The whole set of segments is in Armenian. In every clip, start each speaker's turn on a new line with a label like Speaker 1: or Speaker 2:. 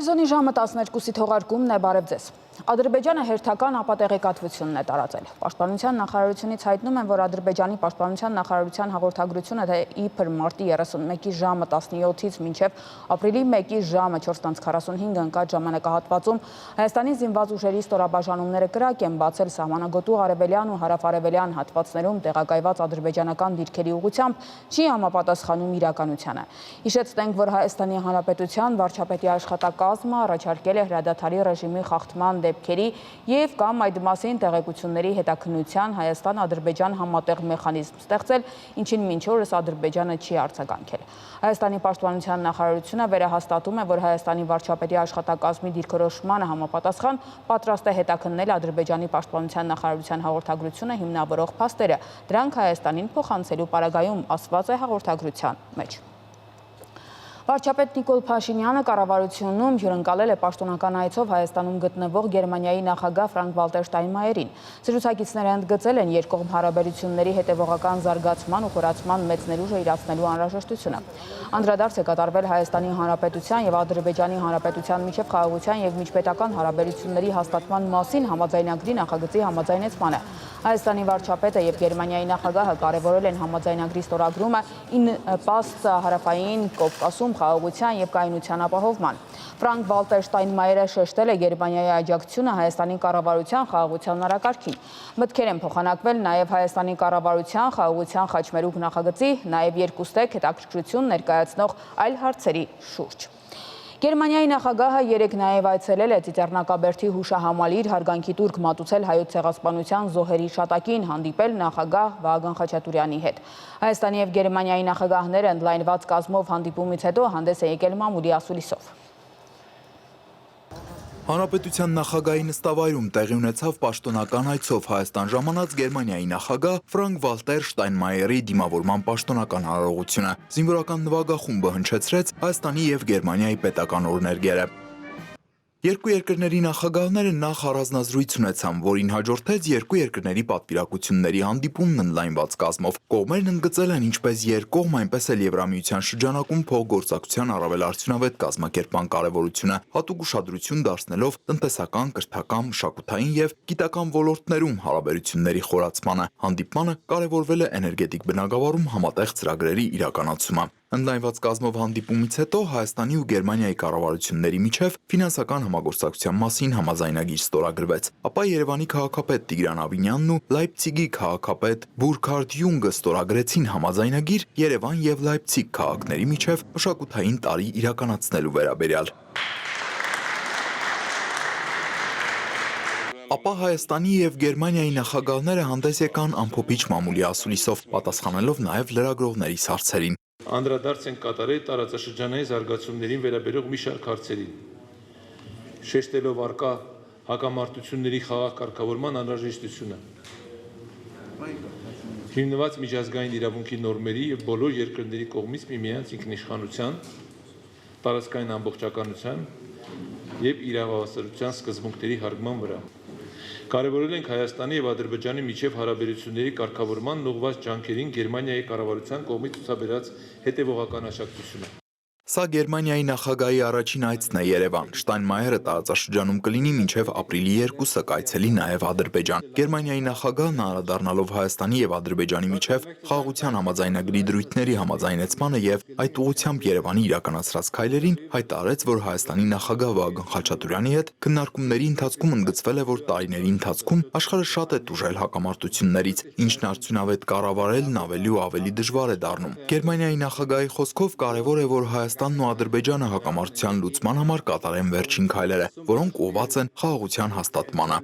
Speaker 1: Սեզոնի ժամը 12-ի թողարկումն է, բարև ձեզ։ Ադրբեջանը հերթական ապատեղեկատվությունն է տարածել։ Պաշտպանության նախարարությունից հայտնում են, որ Ադրբեջանի պաշտպանության նախարարության հաղորդագրությունը, թե իբր մարտի 31-ի ժամը 17-ից մինչև ապրիլի 1-ի ժամը 4:45 ընկած ժամանակահատվածում Հայաստանի զինված ուժերի ստորաբաժանումները կրակ են բացել սահմանագոտու արևելյան ու հարավ-արևելյան հատվածներում տեղակայված ադրբեջանական դիրքերի ուղղությամբ, չի համապատասխանում իրականությանը։ Հիշեցնենք, որ Հայաստանի Հանրապետության վարչապետի աշխատակազմը առաջարկել է հրադադարի ռեժիմի խախտման դեպքերի և կամ այդ մասին տեղեկությունների հետաքննության Հայաստան-Ադրբեջան համատեղ մեխանիզմ ստեղծել, ինչին մինչ օրս Ադրբեջանը չի արձագանքել։ Հայաստանի պաշտպանության նախարարությունը վերահաստատում է, որ Հայաստանի վարչապետի աշխատակազմի դիրքորոշմանը համապատասխան պատրաստ է հետաքննել Ադրբեջանի պաշտպանության նախարարության հաղորդագրությունը հիմնավորող փաստերը, դրանք Հայաստանին փոխանցելու պարագայում, ասված է հաղորդագրության մեջ։ Վարչապետ Նիկոլ Փաշինյանը կառավարությունում հյուրընկալել է պաշտոնական այցով Հայաստանում գտնվող Գերմանիայի նախագահ Ֆրանկ-Վալտեր Շտայնմայերին։ Զրուցակիցները ընդգծել են երկկողմ հարաբերությունների հետևողական զարգացման ու խորացման մեծ ներուժը իրացնելու անհրաժեշտությունը։ Անդրադարձ է կատարվել Հայաստանի Հանրապետության և Ադրբեջանի Հանրապետության միջև խաղաղության և միջպետական հարաբերությունների հաստատման մասին համաձայնագրի նախագծի համաձայնեցմանը։ Հայաստանի վարչապետը և Գերմանիայի նախագահը կարևորել են համաձայնագրի ստորագրումը նպաստ հարավային Կովկասում խաղաղության և կայունության ապահովման։ Ֆրանկ-Վալտեր Շտայնմայերը շեշտել է Գերմանիայի աջակցությունը Հայաստանի կառավարության խաղաղության նարակարգին։ Մտքեր են փոխանակվել նաև Հայաստանի կառավարության խաղաղության խաչմերուկ նախագծի, նաև երկուստեք հետաքրքրություն ներկայացնող այլ հարցերի շուրջ։ Գերմանիայի նախագահը երեկ նաև այցելել է Ծիծեռնակաբերդի հուշահամալիր հարգանքի տուրք մատուցել հայոց ցեղասպանության զոհերի հիշատակին, հանդիպել նախագահ Վահագն Խաչատուրյանի հետ։ Հայաստանի և Գերմանիայի նախագահները ընդլայնված կազմով հանդիպումից հետո հանդես է եկել մամուլի ասուլիսով։
Speaker 2: Հանրապետության նախագահի նստավայրում տեղի ունեցավ պաշտոնական այցով Հայաստան ժամանած Գերմանիայի նախագահ Ֆրանկ-Վալտեր Շտայնմայերի դիմավորման պաշտոնական արարողությունը։ Զինվորական նվագախումբը հնչեցրեց Հայաստանի և Գերմանիայի պետական օրհներգերը։ Երկու երկրների նախագահները նախ առանձնազրույց ունեցան, որին հաջորդեց երկու երկրների պատվիրակությունների հանդիպումն ընդլայնված կազմով։ Կողմերն ընդգծել են ինչպես երկկողմ, այնպես էլ Եվրամիության շրջանակում փոխգործակցության առավել արդյունավետ կազմակերպման կարևորությունը, հատուկ ուշադրություն դարձնելով տնտեսական, կրթական, մշակութային և գիտական ոլորտներում հարաբերությունների խորացմանը։ Հանդիպմանը կարևորվել է էներգետիկ բնագավառում համատեղ ծրագրերի իրականացումը։ Ընդլայնված կազմով հանդիպումից հետո Հայաստանի ու Գերմանիայի կառավարությունների միջև ֆինանսական համագործակցության մասին համաձայնագիր ստորագրվեց, ապա Երևանի քաղաքապետ Տիգրան Ավինյանն ու Լայպցիգի քաղաքապետ Բուրքհարդ Յունգը ստորագրեցին համաձայնագիր Երևան և Լայպցիգ քաղաքների միջև մշակութային տարի իրականացնելու վերաբերյալ։ Ապա Հայաստանի և Գերմանիայի նախագահները հանդես եկան ամփոփիչ մամուլի ասուլիսով, պատասխանելով նաև լրագրողների հարցերին։
Speaker 3: Անդրադարձ են կատարել տարածաշրջանային զարգացումներին վերաբերող մի շարք հարցերի, շեշտելով առկա հակամարտությունների խաղաղ կարգավորման անհրաժեշտությունը, հիմնված միջազգային իրավունքի նորմերի և բոլոր երկրների կողմից միմյանց ինքնիշխանության, տարածքային ամբողջականության և իրավասարության սկզբունքների հարգման վրա։ Կարևորել ենք Հայաստանի և Ադրբեջանի միջև հարաբերությունների կարգավորման ուղղված ջանքերին Գերմանիայի կառավարության կողմից ցուցաբերած հետևողական աջակցությունը։
Speaker 2: Սա Գերմանիայի նախագահի առաջին այցն է Երևան։ Շտայնմայերը տարածաշրջանում կլինի մինչև ապրիլի 2-ը, կայցելի նաև Ադրբեջան։ Գերմանիայի նախագահն անդրադառնալով Հայաստանի և Ադրբեջանի միջև խաղաղության համաձայնագրի դրույթների համաձայնեցմանը և այդ ուղղությամբ Երևանի իրականացրած քայլերին, հայտարարեց, որ Հայաստանի նախագահ Վահագն Խաչատուրյանի հետ քննարկումների ընթացքում ընդգծվել է, որ տարիների ընթացքում աշխարհը շատ է տուժել հակամարտություններից, ինչն արդյունավետ կառավարելն ավելի ու ավելի դժվար է դառնում։ Գերմանիայի նախագահի խոսքով կարևոր է, որ Հայաստանն ու Ադրբեջանը հակամարտության լուծման համար կատարեն վերջին քայլերը, որոնք ուղղված են խաղաղության հաստատմանը։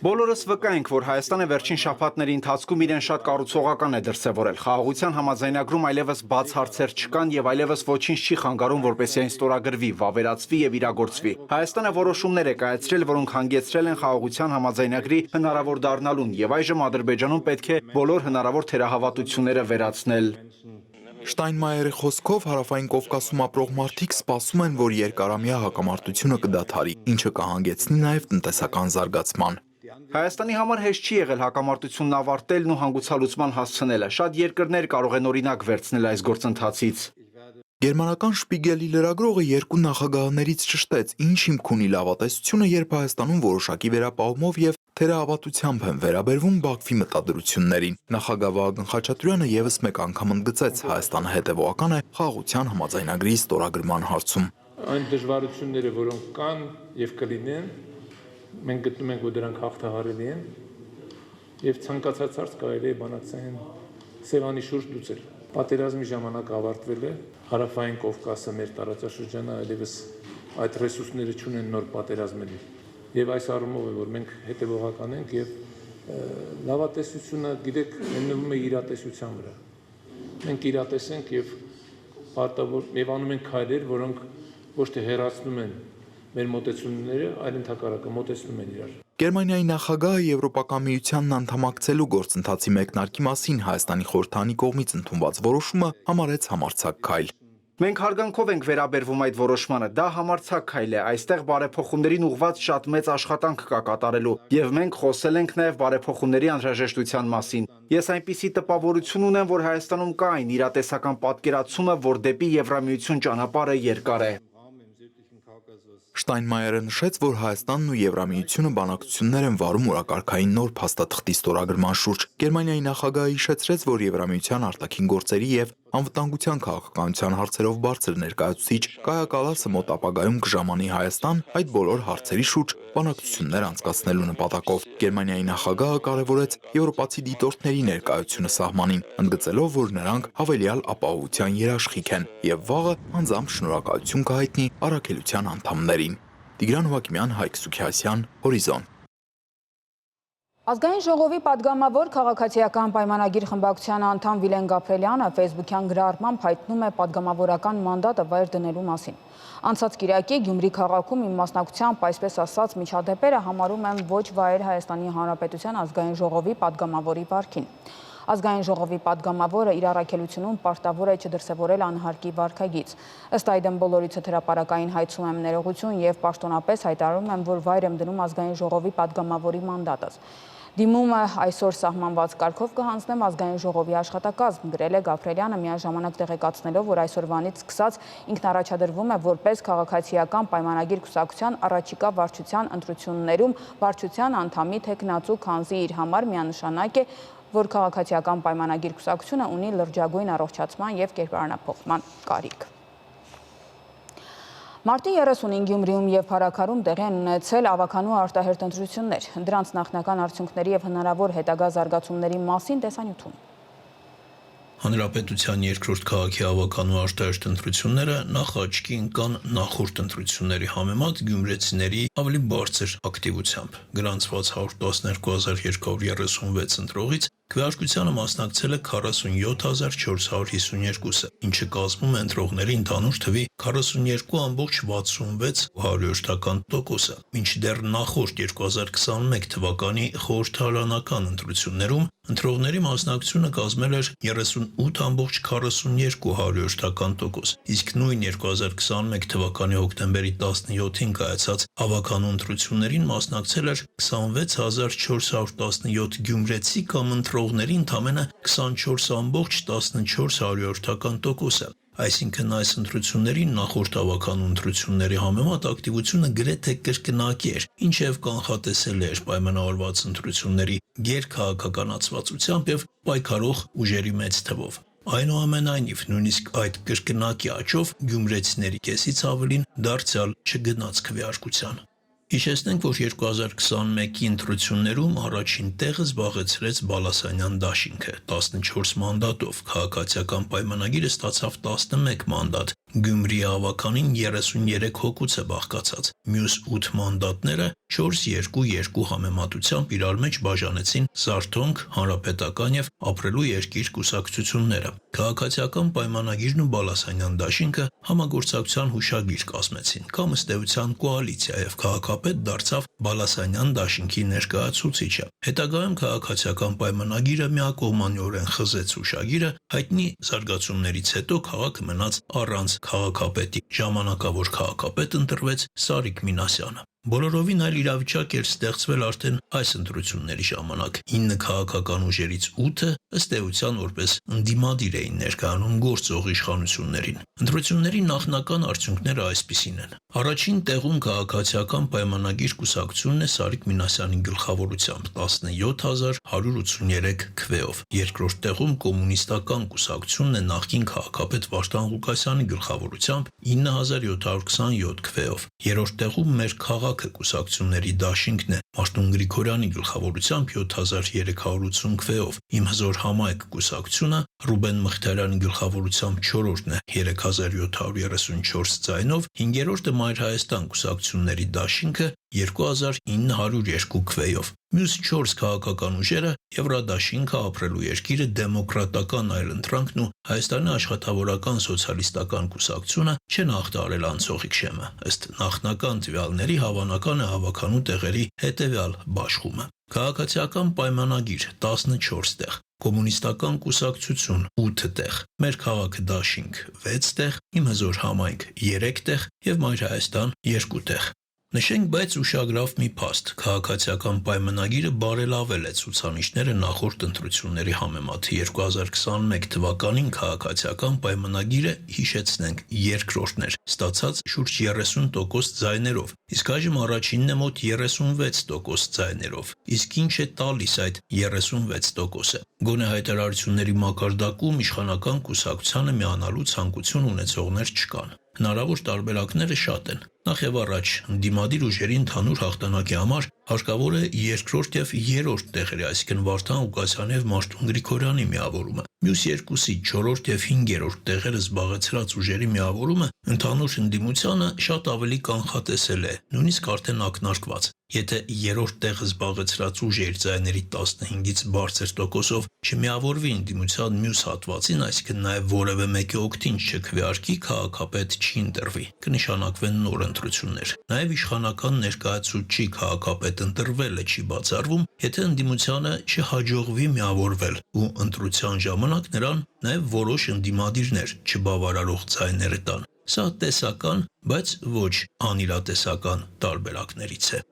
Speaker 4: Բոլորս վկա ենք, որ Հայաստանը վերջին շաբաթների ընթացքում իրեն շատ կառուցողական է դրսևորել։ Խաղաղության համաձայնագրում այլևս բաց հարցեր չկան եւ այլևս ոչինչ չի խանգարում, որպեսզի այն ստորագրվի, վավերացվի եւ իրագործվի։ Հայաստանը որոշումներ է կայացրել, որոնք հանգեցրել են խաղաղության համաձայնագրի հնարավոր դառնալուն, եւ այժմ Ադրբեջանում պետք է բոլոր հնարավոր թերահավատությունները վերացնել։
Speaker 2: Շտայնմայերի խոսքով հարավային Կովկասում ապրող մարդիկ սպասում են, որ երկարամյա հակամարտությունը կդադարի, ինչը կհանգեցնի նաև տնտեսական զարգացման։
Speaker 4: Հայաստանի համար հեշտ չի եղել հակամարտությունն ավարտելն ու հանգուցալուծման հասցնելը։ Շատ երկրներ կարող են օրինակ վերցնել այս գործընթացից։
Speaker 2: Գերմանական Շպիգելի լրագրողը երկու նախագահներից ճշտեց, ինչ հիմք ունի լավատեսությունը, երբ Հայաստանում որոշակի վերապահումով եւ թերահավատությամբ են վերաբերվում Բաքվի մտադրություններին։ Նախագահ Վահագն Խաչատրյանը եւս մեկ անգամ ընդգծեց, Հայաստանը հետեւողական է խաղաղության համաձայնագրի ստորագրման հարցում։
Speaker 3: Այն դժվարությունները, որոնք կան եւ կլինեն, մենք գտնում ենք, որ դրանք հաղթահարելի են եւ ցանկացած հարց կարելի է բանակցային սեղանի շուրջ լուծել։ Պատերազմի ժամանակ ավարտվել է, Հարավային Կովկասը մեր տարածաշրջանը այլևս այդ ռեսուրսները չունեն նոր պատերազմելի։ Եվ այս առումով է, որ մենք հետևողական ենք եւ լավատեսությունը, գիտեք, հիմնվում է իրատեսության վրա։ Մենք իրատես ենք եւ պարտավոր եւ անում ենք քայլեր, որոնք ոչ թե հեռացնում են մեր մոտեցումները, այլ ընդհակառակը մոտեցնում են իրար։
Speaker 2: Գերմանիայի նախագահը Եվրոպական միությանն անդամակցելու գործընթացի մեկնարկի մասին Հայաստանի խորհրդանի կողմից ընդունված որոշումը համարեց համարձակ քայլ։
Speaker 4: Մենք հարգանքով ենք վերաբերվում այդ որոշմանը, դա համարձակ քայլ է, այստեղ բարեփոխումներին ուղղված շատ մեծ աշխատանք կա կատարելու, եւ մենք խոսել ենք նաեւ բարեփոխումների անհրաժեշտության մասին։ Ես այնպիսի տպավորություն ունեմ, որ Հայաստանում կա այն իրատեսական պատկերացումը, որ դեպի Եվրամիություն ճանապարհը երկար է։
Speaker 2: Շտայնմայերը նշեց, որ Հայաստանն ու Եվրամիությունը բանակցություններ են վարում օրակարգային նոր փաստաթղթի ստորագրման շուրջ։ Գերմանիայի նախագահը հիշեցրեց, որ Եվրամիության արտաքին գործերի եւ անվտանգության քաղաքականության հարցերով բարձր ներկայացուցիչ Կայա Կալասը մոտ ապագայում կժամանի Հայաստան այդ բոլոր հարցերի շուրջ բանակցություններ անցկացնելու նպատակով։ Գերմանիայի նախագահը կարևորեց եվրոպացի դիտորդների ներկայությունը սահմանին, ընդգծելով, որ նրանք հավելյալ ապահովության երաշխիք են եւ վաղը անձամբ շնորհակալություն կհայտնի առաքելության անդամներին։ Տիգրան Հովակիմյան, Հայկ Սուքիասյան, Հորիզոն։
Speaker 1: Ազգային ժողովի падգամավոր քաղաքացիական պայմանագիր խմբակցության անդամ Վիլեն Գաբրելյանը Facebook-յան գրառմամբ հայտնում է падգամավորական մանդատը վայր դնելու մասին։ Անցած կիրակի Գյումրի քաղաքում իմ մասնակցությամբ, այսպես ասած, միջադեպերը համարում եմ ոչ վայր Հայաստանի Հանրապետության ազգային ժողովի падգամավորի վարքին։ Ազգային ժողովի падգամավորը իր առաքելությունում պարտավոր է չդրսևորել անհարկի վարքագիծ։ Ըստ այդմ բոլորիցս հրապարակային հայցում եմ ներողություն եւ պաշտոնապես հայտարարում եմ, որ վայր եմ դնում ազգային ժողովի падգամավորի մանդատս։ Դիմումը այսօր սահմանված կարգով կհանձնեմ ազգային ժողովի աշխատակազմ, գրել է Գաբրելյանը, միաժամանակ տեղեկացնելով, որ այսօրվանից սկսած ինքն առաջադրվում է որպես քաղաքացիական պայմանագիր կուսակցության առաջիկա վարչության ընտրություններում վարչության անդամի թեկնածու քանզի իր համար միանշանակ է, որ քաղաքացիական պայմանագիր կուսակցությունը ունի լրջագույն առողջացման եւ կերպարանափոխման կարիք։ Մարտի 35 Գյումրիում եւ Փարաքարում տեղի են ունեցել ավականու արտահերտ ընտրություններ։ Դրանց նախնական արդյունքների եւ հնարավոր հետագա զարգացումների մասին տեսանյութում։
Speaker 5: Հանրապետության երկրորդ քաղաքի ավականու արտահերտ ընտրությունները նախ աչքի ընկան նախորդ ընտրությունների համեմատ գյումրեցիների ավելի բարձր ակտիվությամբ։ Գրանցված 112,236 ընտրողից քվեարկությանը մասնակցել է 47452-ը, ինչը կազմում է ընտրողների ընդհանուր թվի 42,66%-ը, մինչդեռ նախորդ 2021 թվականի խորհրդարանական ընտրություններում ընտրողների մասնակցությունը կազմել էր 38,42%, իսկ նույն 2021 թվականի հոկտեմբերի 17-ին կայացած ավականու ընտրություններին մասնակցել էր 26417 գյումրեցի կամ ընտրողների ընդամենը 24,14%-ը։ Այսինքն այս ընտրություններին նախորդ ավականու ընտրությունների համեմատ ակտիվությունը գրեթե կրկնակի էր, ինչև կանխատեսել էր պայմանավորված ընտրությունների գերքաղաքականացվածությամբ եւ պայքարող ուժերի մեծ թվով։ Այնուամենայնիվ, նույնիսկ այդ կրկնակի աճով գյումրեցիների կեսից ավելին դարձյալ չգնաց քվեարկության։ Հիշեցնենք, որ 2021-ի ընտրություններում առաջին տեղը զբաղեցրեց Բալասանյան դաշինքը 14 մանդատով, քաղաքացիական պայմանագիրը ստացավ 11 մանդատ, Գյումրի ավականին 33 հոգուց է բաղկացած, մյուս 8 մանդատները 4-2-2 համեմատությամբ իրար մեջ բաժանեցին Զարթոնք, Հանրապետական եւ Ապրելու երկիր կուսակցությունները։ Քաղաքացիական պայմանագիրն ու Բալասանյան դաշինքը համագործակցության հուշագիր կազմեցին, կամ ըստ էության կոալիցիա եւ քաղաքապետ դարձավ Բալասանյան դաշինքի ներկայացուցիչը։ Հետագայում քաղաքացիական պայմանագիրը միակողմանիորեն խզեց հուշագիրը, հայտնի զարգացումներից հետո քաղաքը մնաց առանց քաղաքապետի։ Ժամանակավոր քաղաքապետ ընտրվեց Սարիկ Մինասյանը։ Բոլորովին այլ իրավիճակ էր ստեղծվել արդեն այս ընտրությունների ժամանակ։ 9 քաղաքական ուժերից 8-ը ըստ էության որպես ընդդիմադիր էին ներկայանում գործող իշխանություններին։ Ընտրությունների նախնական արդյունքները այսպիսին են։ Առաջին տեղում քաղաքացիական պայմանագիր կուսակցությունն է Սարիկ Մինասյանի գլխավորությամբ 17183 քվեով։ Երկրորդ տեղում կոմունիստական կուսակցությունն է նախկին քաղաքապետ Վարդան Ղուկասյանի գլխավորությամբ 9727 քվեով։ Երրորդ տեղում մեր քաղաքը կուսակցությունների դաշինքն է Մարտուն Գրիգորյանի գլխավորությամբ 7380 քվեով։ Իմ հզոր համայնք կուսակցությունը Ռուբեն Մխիթարյանի գլխավորությամբ 4-րդն է 3734 ձայնով, 5-րդը Մայր Հայաստան կուսակցությունների դաշինքը 2902 քվեով։ Մյուս 4 քաղաքական ուժերը Եվրադաշինքը, Ապրելու երկիրը, Դեմոկրատական այլընտրանքն ու Հայաստանի աշխատավորական սոցիալիստական կուսակցությունը չեն հաղթահարել անցողիկ շեմը, ըստ նախնական տվյալների հավանական է հավաքանու տեղերի հետևյալ բաշխումը։ Քաղաքացիական պայմանագիր 14 տեղ, կոմունիստական կուսակցություն 8 տեղ, մեր քաղաքը դաշինք 6 տեղ, իմ հզոր համայնք 3 տեղ եւ Մայր Հայաստան 2 տեղ։ Նշենք, բայց ուշագրավ մի փաստ, քաղաքացիական պայմանագիրը բարելավել է ցուցանիշները նախորդ ընտրությունների համեմատ։ 2021 թվականին քաղաքացիական պայմանագիրը, հիշեցնենք, երկրորդն էր, ստացած շուրջ 30% ձայներով, իսկ այժմ առաջինն է մոտ 36% ձայներով։ Իսկ ինչ է տալիս այդ 36%-ը։ Գոնե հայտարարությունների մակարդակում իշխանական կուսակցությանը միանալու ցանկություն ունեցողներ չկան։ Հնարավոր տարբերակները շատ են։ Նախ եւ առաջ, ընդդիմադիր ուժերի ընդհանուր հաղթանակի համար հարկավոր է երկրորդ եւ երրորդ տեղերի, այսինքն Վարդան Ղուկասյանի եւ Մարտուն Գրիգորյանի միավորումը։ Մյուս երկուսի 4-րդ եւ 5-րդ տեղերը զբաղեցրած ուժերի միավորումը ընդհանուր ընդդիմությանը շատ ավելի կանխատեսել է, նույնիսկ արդեն ակնարկված։ Եթե երրորդ տեղը զբաղեցրած ուժը իր ձայների 15-ից բարձր տոկոսով չմիավորվի ընդդիմության մյուս հատվածին, այսինքն նաև որևէ մեկի օգտին չքվեարկի, քաղաքապետ չի ընտրվի, կնշանակվեն նոր ընտրություններ։ Նաև իշխանական ներկայացուցիչ քաղաքապետ ընտրվելը չի բացառվում, եթե ընդդիմությանը չհաջողվի միավորվել ու ընտրության ժամանակ նրան նաև որոշ ընդդիմադիրներ չբավարարող ձայները տան։ Սա տեսական, բայց ոչ անիրատեսական տարբերակներից է։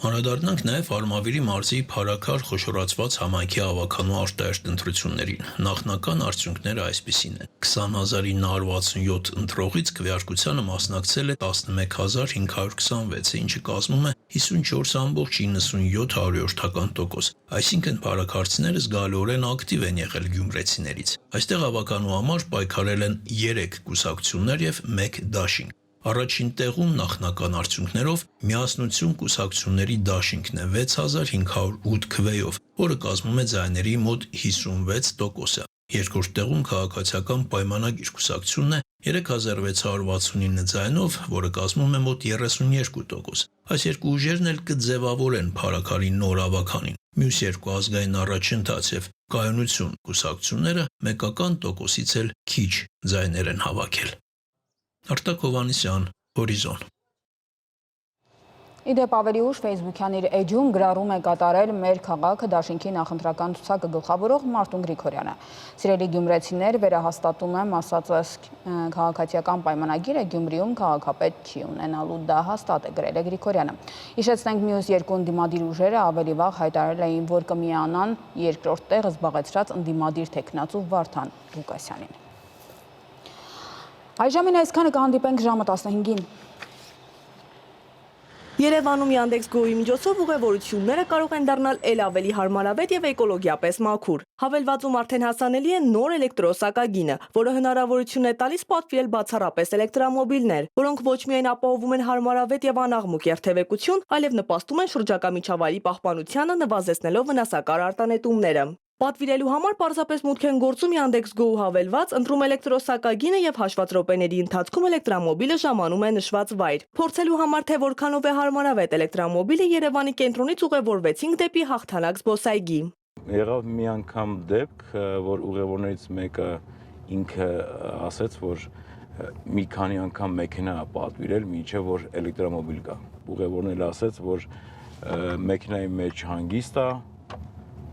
Speaker 5: Անդրադառնանք նաև Արմավիրի մարզի Փարաքար խոշորացված համայնքի հավաքանու արտահերթ ընտրություններին։ Նախնական արդյունքները այսպիսին են։ 20967 ընտրողից քվեարկությանը մասնակցել է 11526, ինչը կազմում է 54.97%, այսինքն փարաքարցիները զգալիորեն ակտիվ են եղել գյումրեցիներից։ Այստեղ հավաքանու համար պայքարել են 3 կուսակցություններ եւ 1 դաշինք։ Առաջին տեղում նախնական արդյունքներով Միասնություն կուսակցությունների դաշինքն է 6508 քվեով, որը կազմում է ձայների մոտ 56%-ը։ Երկրորդ տեղում քաղաքացիական պայմանագիր կուսակցությունն է 3669 ձայնով, որը կազմում է մոտ 32%։ Այս երկու ուժերն էլ կձևավորեն Փարաքարի նոր հավաքանին։ Մյուս երկու ազգային առաջընթաց եւ Կայունություն կուսակցությունները մեկական տոկոսից էլ քիչ ձայներ են հավաքել։ Արտակ Հովհաննիսյան, Հորիզոն։
Speaker 1: Իդեպ ավելի ուշ Facebook-յան իր էջում գրառում է կատարել մեր քաղաքը դաշինքի նախընտրական ցուցակը գլխավորող Մարտուն Գրիգորյանը։ Սիրելի գյումրեցիներ, վերահաստատում եմ ասածս քաղաքացիական պայմանագիրը Գյումրիում քաղաքապետ չի ունենալու, դա հաստատ է գրել է Գրիգորյանը։ Հիշեցնենք, մյուս երկու ընդդիմադիր ուժերը ավելի վաղ հայտարարել էին, որ կմիանան երկրորդ տեղը զբաղեցրած ընդդիմադիր թեկնածու Վարդան Ղուկասյանին։ Այժմին այսքանը, կհանդիպենք ժամը 15-ին։
Speaker 6: Երևանում Yandex.Go-ի միջոցով ուղևորությունները կարող են դառնալ ել ավելի հարմարավետ եւ էկոլոգիապես մաքուր։ Հավելվածում արդեն հասանելի է նոր էլեկտրոսակագինը, որը հնարավորություն է տալիս պատվիրել բացառապես էլեկտրամոբիլներ, որոնք ոչ միայն ապահովում են հարմարավետ եւ անաղմուկ երթևեկություն, այլև նպաստում են շրջակա միջավայրի պահպանությանը, նվազեցնելով վնասակար արտանետումները։ Պատվիրելու համար պարզապես մուտք են գործում Yandex.Go հավելված, ընտրում էլեկտրոսակագինը եւ հաշված րոպեների ընթացքում էլեկտրամոբիլը ժամանում է նշված վայր։ Փորձելու համար, թե որքանով է հարմարավետ էլեկտրամոբիլը, Երևանի կենտրոնից ուղևորվեցինք դեպի Հաղթանակ զբոսայգի։
Speaker 7: Եղավ մի անգամ դեպք, որ ուղևորներից մեկը ինքը ասաց, որ մի քանի անգամ մեքենա պատվիրել, մինչև որ էլեկտրամոբիլ կա։ Ուղևորն էլ ասաց, որ մեքենայի մեջ հանգիստ է,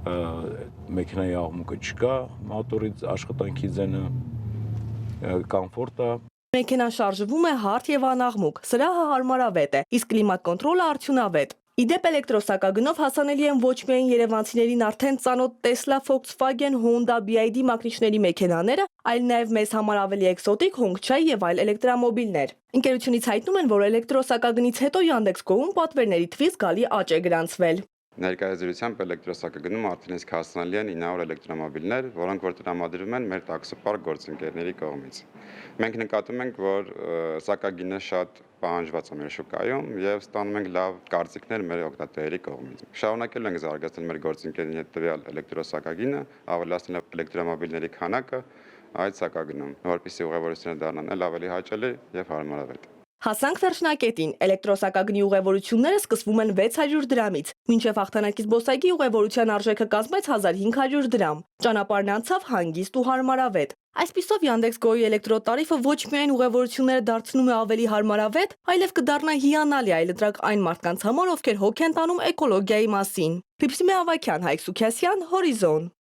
Speaker 7: մեքենայի աղմուկը չկա, մոտորից աշխատանքի ձենը կոմֆորտ է,
Speaker 6: Մեքենան շարժվում է հարթ եւ անաղմուկ, սրահը հարմարավետ է, իսկ կլիմատ կոնտրոլը արդյունավետ։ Իդեպ էլեկտրոսակագնով հասանելի են ոչ միայն երևանցիներին արդեն ծանոթ Tesla, Volkswagen, Honda, BYD մակնիչների մեքենաները, այլ նաև մեզ համար ավելի էկզոտիկ Hongchai եւ այլ էլեկտրամոբիլներ։ Ընկերությունից հայտնում են, որ էլեկտրոսակագնից հետո Yandex.Go-ում պատվերների թվի զգալի աճ է գրանցվել։
Speaker 8: Ներկայացությամբ էլեկտրոսակագնում արդեն իսկ հասանելի են 900 էլեկտրոմոբիլներ, որոնք որ տրամադրվում են մեր տաքսոպարկ գործընկերների կողմից։ Մենք նկատում ենք, որ սակագինը շատ պահանջված է մեր շուկայում եւ ստանում ենք լավ կարծիքներ մեր օգտատերերի կողմից։ Շարունակելու ենք զարգացնել մեր գործընկերների հետ տվյալ էլեկտրոսակագինը, ավելացնել էլեկտրոմոբիլների քանակը այդ սակագնում, որպեսզի ուղևորությունները դառնան ել ավելի հաճելի եւ հարմարավետ։
Speaker 6: Հասանք վերջնակետին, էլեկտրոսակագնի ուղևորությունները սկսվում են 600 դրամից, մինչև հաղթանակի զբոսայգի ուղևորության արժեքը կազմեց 1500 դրամ։ Ճանապարհն անցավ հանգիստ ու հարմարավետ։ Այսպիսով Yandex.Go-ի էլեկտրոտարիֆը ոչ միայն ուղևորությունները դարձնում է ավելի հարմարավետ, այլև կդառնա հիանալի այլընտրակ այն մարդկանց համար, ովքեր հոգ են տանում էկոլոգիայի մասին։ Փիփսիմե Ավակյան, Հայկ Սուքիասյան, Հորիզոն։